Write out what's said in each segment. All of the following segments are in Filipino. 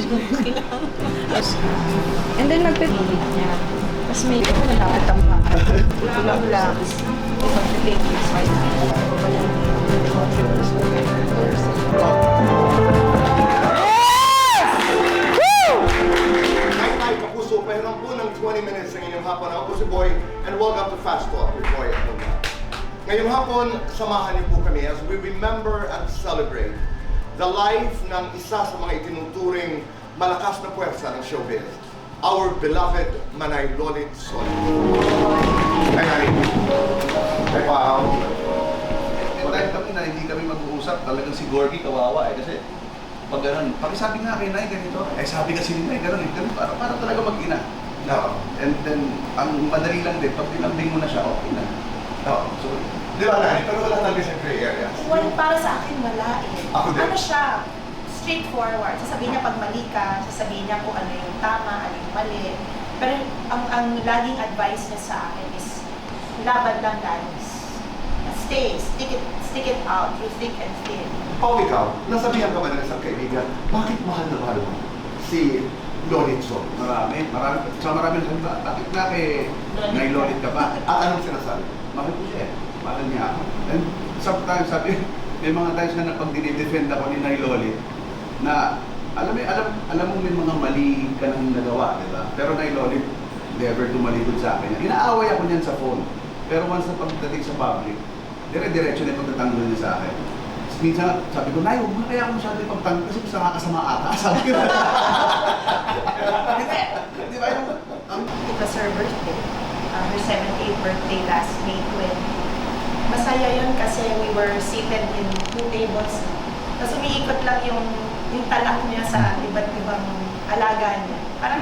And then magpipilit niya. Tapos may malapit ang bahay. Ito lang lang. Pag-take is right. Ay, kapuso, pahiram po ng 20 minutes ng inyong hapon. Ako po si Boy, and welcome to Fast Talk with Boy at Homa. Ngayong hapon, samahan niyo po kami as we remember and celebrate the life ng isa sa mga itinuturing malakas na puwersa ng showbiz, our beloved Manay Lolit Sol. Ay, Manay. Ay, wow. Dahil kami na hindi kami mag-uusap, talagang si Gorgie kawawa kasi pag ganun, pakisabi nga kay Nay ganito, sabi kasi ni Nay ganun, ganun para talaga mag-ina. No. And then, ang madali lang din, pag tinambing mo na siya, okay na. No. So, di ba, Nanay? Pero wala talaga sa gray areas. Well, para sa akin, wala eh. Ako din. Ano siya? Straightforward. Sasabihin niya pag mali ka, sasabihin niya kung ano yung tama, ano yung mali. Pero ang laging advice niya sa akin is, laban lang guys. Stick it out through thick and thin. O ikaw, nasabihan ka ba ng isang kaibigan, bakit mahal na mahal mo si Lolit Sol? Marami. Sa marami na sabi, bakit nga kay Nay Lolit ka ba? At anong sinasabi? Mahal ko siya eh. Mahal niya ako. And sometimes, sabi, may mga times na pag dinidefend ako ni Nay Lolit, na alam mo may mga mali ka nang nagawa, di ba? Pero Nay Lolit, never tumalikod sa akin. Inaaway ako niyan sa phone. Pero once na pagdating sa public, dire-diretso na yung pagtatanggol niya sa akin. Minsan, sabi ko, Nay, huwag mo kaya ako masyado yung pagtanggol kasi mas nakakasama ata. Sabi ko. Di ba yung... It was her birthday. Her 78th birthday last May 20. Masaya yun kasi we were seated in 2 tables. Tapos umiikot lang yung talak niya sa iba't ibang alaga niya. Parang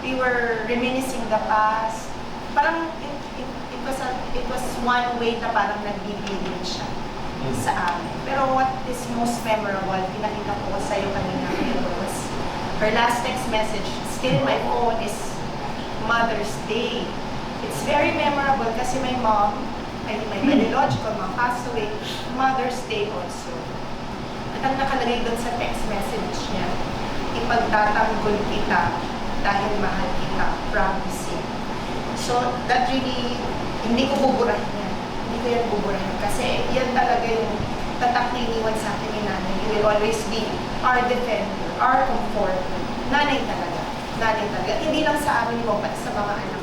we were reminiscing the past. Parang it was one way na parang nagbibilin siya sa amin. Pero what is most memorable, pinakita ko sa'yo kanina, was her last text message, still my phone, is Mother's Day. It's very memorable kasi my biological mom passed away Mother's Day also. At ang nakalagay doon sa text message niya, ipagtatanggol kita dahil mahal kita, promising. So that really, hindi ko buburahin yan. Hindi ko yan buburahin kasi yan talaga yung tatak na iniwan sa akin ni nanay. You will always be our defender, our comforter. Nanay talaga. Nanay talaga. Hindi lang sa amin mo, pati sa mga anak